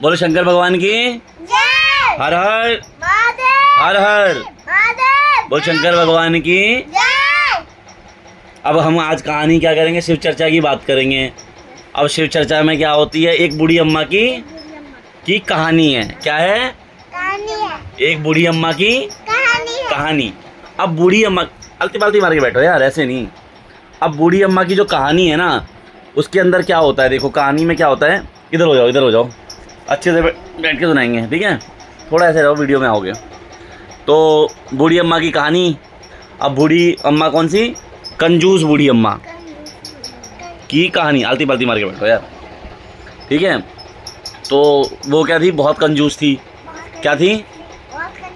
बोलो शंकर भगवान की जय। हर हर महादेव। हर हर महादेव। बोलो शंकर भगवान की। जय। अब हम आज कहानी क्या करेंगे, शिव चर्चा की बात करेंगे। अब शिव चर्चा में क्या होती है, एक बूढ़ी अम्मा की कहानी है। क्या है? कहानी है। एक बूढ़ी अम्मा की कहानी है। कहानी। अब बूढ़ी अम्मा, अलती पलती मार के बैठो यार, ऐसे नहीं। अब बूढ़ी अम्मा की जो कहानी है ना, उसके अंदर क्या होता है, देखो कहानी में क्या होता है। इधर हो जाओ, इधर हो जाओ, अच्छे से बैठ के सुनाएंगे, ठीक है। थोड़ा ऐसे रहो, वीडियो में आओगे। तो बूढ़ी अम्मा की कहानी। अब बूढ़ी अम्मा कौन सी? कंजूस बूढ़ी अम्मा की कहानी। आलती पालती मार के बैठो यार, ठीक है। तो वो क्या थी, बहुत कंजूस थी। क्या थी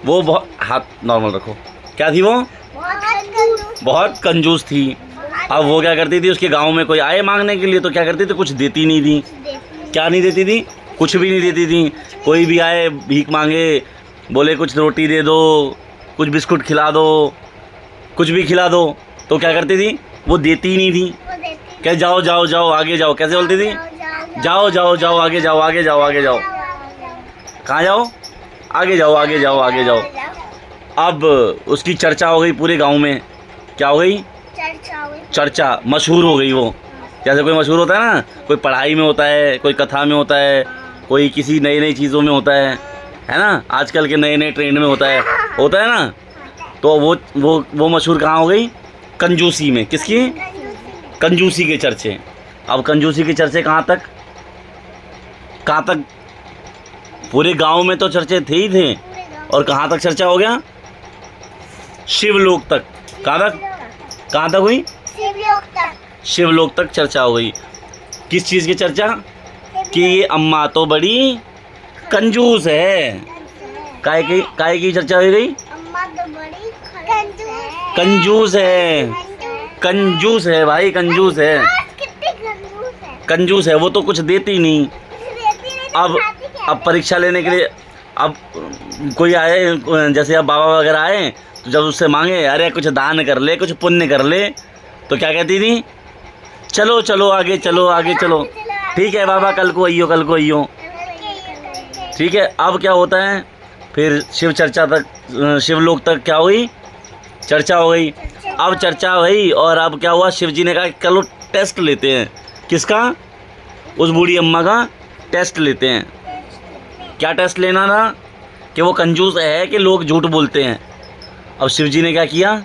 वो? बहुत, हाथ नॉर्मल रखो। क्या थी वो? बहुत कंजूस थी। अब वो क्या करती थी, उसके गांव में कोई आए मांगने के लिए तो क्या करती थी, कुछ देती नहीं थी। क्या नहीं देती थी? कुछ भी नहीं देती थी। कोई भी आए भीख मांगे, बोले कुछ रोटी दे दो, कुछ बिस्कुट खिला दो, कुछ भी खिला दो, तो क्या करती थी, वो देती नहीं थी। क्या, जाओ जाओ जाओ आगे जाओ, कैसे बोलती थी? जाओ जाओ जाओ आगे जाओ, आगे जाओ, आगे जाओ। कहाँ जाओ? आगे जाओ, आगे जाओ, आगे जाओ। अब उसकी चर्चा हो गई पूरे गांव में। क्या हो गई? चर्चा, मशहूर हो गई वो। जैसे कोई मशहूर होता है ना, कोई पढ़ाई में होता है, कोई कथा में होता है, कोई किसी नई नई चीज़ों में होता है ना। आजकल के नए नए ट्रेंड में होता है ना। तो वो मशहूर कहाँ हो गई? कंजूसी में। किसकी? कंजूसी के चर्चे। अब कंजूसी के चर्चे कहाँ तक? पूरे गांव में तो चर्चे थे ही थे। और कहाँ तक चर्चा हो गया? शिवलोक तक। कहाँ तक हुई? शिवलोक तक चर्चा हो गई। किस चीज़ की चर्चा? कि ये अम्मा तो बड़ी कंजूस है। काय की चर्चा हो गई? अम्मा तो बड़ी कंजूस है। कंजूस है भाई, कंजूस है। कंजूस है, वो तो कुछ देती नहीं। अब परीक्षा लेने के लिए, अब कोई आए, जैसे अब बाबा वगैरह आए, तो जब उससे मांगे, अरे कुछ दान कर ले, कुछ पुण्य कर ले, तो क्या कहती थी? चलो चलो आगे चलो, आगे चलो। ठीक है बाबा, कल को आइयो, कल को आइयो। ठीक है। अब क्या होता है, फिर शिव चर्चा तक, शिवलोक तक क्या हुई? चर्चा हो गई। अब चर्चा हुई और अब क्या हुआ, शिव जी ने कहा चलो टेस्ट लेते हैं। किसका? उस बूढ़ी अम्मा का टेस्ट लेते हैं। क्या टेस्ट लेना था? कि वो कंजूस है कि लोग झूठ बोलते हैं। अब शिव जी ने क्या किया?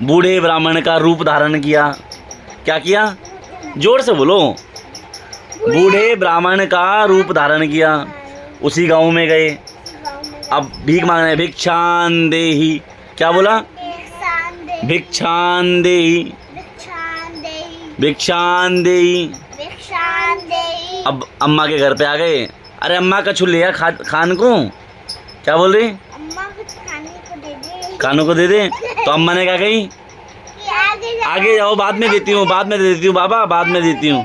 बूढ़े ब्राह्मण का रूप धारण किया। क्या किया? जोर से बोलो। बूढ़े ब्राह्मण का रूप धारण किया। उसी गांव में गए। अब भीख मांगने, भिक्षान देहि। क्या बोला? भिक्षान देहि, भिक्षान देहि। अब अम्मा के घर पे आ गए। अरे अम्मा कछु लिया खान को। क्या बोल रही? अम्मा कुछ खाने को दे दे। तो अम्मा ने क्या कही? आगे जाओ, बाद में देती हूँ, बाद में देती हूँ बाबा, बाद में देती हूँ।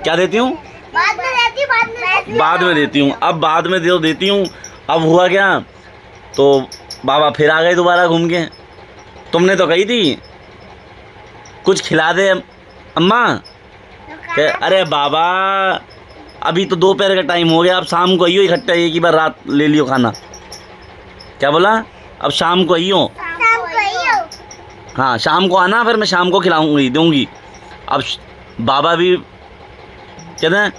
क्या देती हूँ? बाद में देती हूँ। अब बाद में देती हूँ। अब हुआ क्या, तो बाबा फिर आ गए दोबारा घूम के। तुमने तो कही थी कुछ खिला दे अम्मा। अरे बाबा, अभी तो दोपहर का टाइम हो गया, अब शाम को आइयो इकट्ठा, एक ही बार रात ले लियो खाना। क्या बोला? अब शाम को आइयो। हाँ, शाम को आना, फिर मैं शाम को खिलाऊंगी, दूंगी। अब बाबा भी कहते हैं,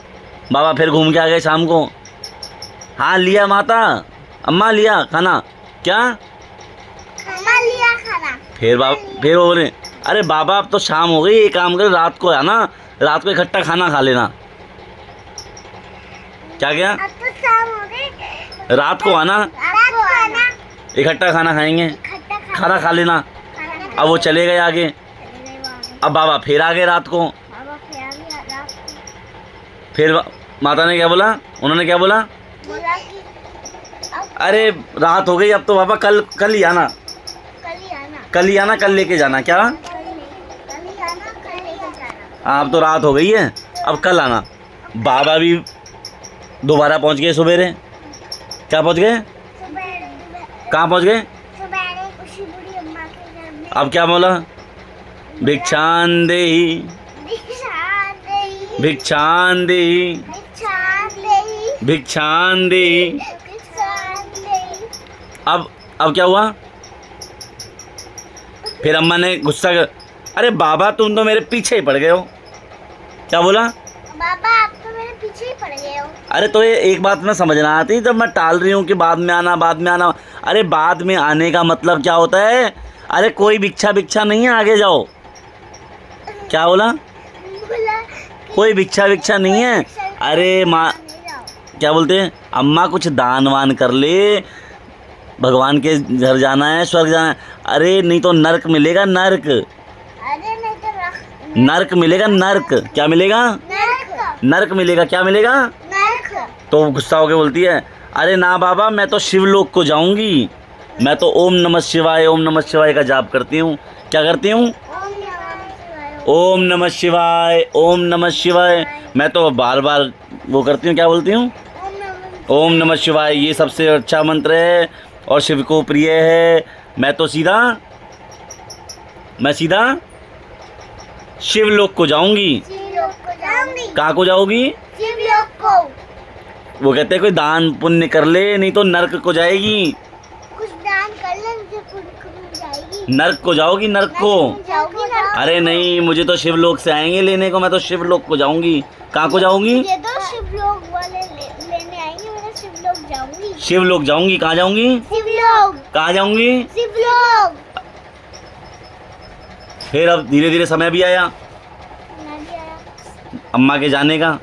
बाबा फिर घूम के आ गए शाम को। हाँ लिया माता, अम्मा लिया खाना। क्या? लिया खाना। फिर वो बोले, अरे बाबा अब तो शाम हो गई, एक काम कर, रात को आना, रात को इकट्ठा खाना खा लेना। क्या? अब तो शाम हो गई, रात को आना, इकट्ठा खाना खाएंगे, खाना खा लेना। अब वो चले गए आगे। अब बाबा फिर आ गए रात को। फिर माता ने क्या बोला, उन्होंने क्या बोला? अरे रात हो गई, अब तो बाबा कल ही आना, कल ही आना, कल लेके जाना। क्या? हाँ, अब तो रात हो गई है, अब कल आना। बाबा भी दोबारा पहुंच गए सवेरे। क्या पहुंच गए? कहाँ पहुंच गए? अब क्या बोला? भिक्षान देहि, भिक्षान देहि। भिक्षान दे। भिक्षांदे। अब क्या हुआ? फिर अम्मा ने गुस्सा कर, अरे बाबा तुम तो मेरे पीछे ही पड़ गए हो। क्या बोला? बाबा आप तो मेरे पीछे ही पड़ गए हो। अरे तो ये एक बात में समझना आती, जब मैं टाल रही हूँ कि बाद में आना बाद में आना, अरे बाद में आने का मतलब क्या होता है? अरे कोई भिक्षा नहीं है, आगे जाओ। क्या बोला? बोला कि कोई भिक्षा नहीं है। अरे माँ नहीं जाओ। क्या बोलते हैं, अम्मा कुछ दान वान कर ले, भगवान के घर जाना है, स्वर्ग जाना है। अरे नहीं तो नर्क मिलेगा, नर्क। अरे नहीं तो रख नर्क मिलेगा, नर्क। क्या मिलेगा? नर्क। नर्क मिलेगा। क्या मिलेगा? नर्क। तो गुस्सा होके बोलती है, अरे ना बाबा मैं तो शिवलोक को जाऊंगी, मैं तो ओम नमः शिवाय का जाप करती हूँ। क्या करती हूँ? ओम नमः शिवाय। ओम नमः शिवाय। मैं तो बार बार वो करती हूँ, क्या बोलती हूँ? ओम नमः शिवाय। ये सबसे अच्छा मंत्र है और शिव को प्रिय है। मैं सीधा शिवलोक को जाऊंगी। शिवलोक को जाऊंगी। कहाँ को जाओगी? शिवलोक को। वो कहते हैं कोई दान पुण्य कर ले, नहीं तो नर्क को जाएगी। कुछ दान कर ले मुझे पुण्य जाएगी। नर्क को जाओगी, नर्क को। जाओगी ना। अरे नहीं, मुझे तो शिवलोक से आएंगे लेने को, मैं तो शिवलोक को जाऊंगी। कहाँ को जाऊंगी? मुझे तो शिवलोक वाले लेने आएंगे, मैं तो शिवलोक जाऊंगी। शिवलोक जाऊंगी। कहाँ जाऊंगी? शिवलोक। कहाँ जाऊंगी? शिवलोक। फिर अब धीरे धीरे समय भी आया नहीं आया। अम्मा के जाने का।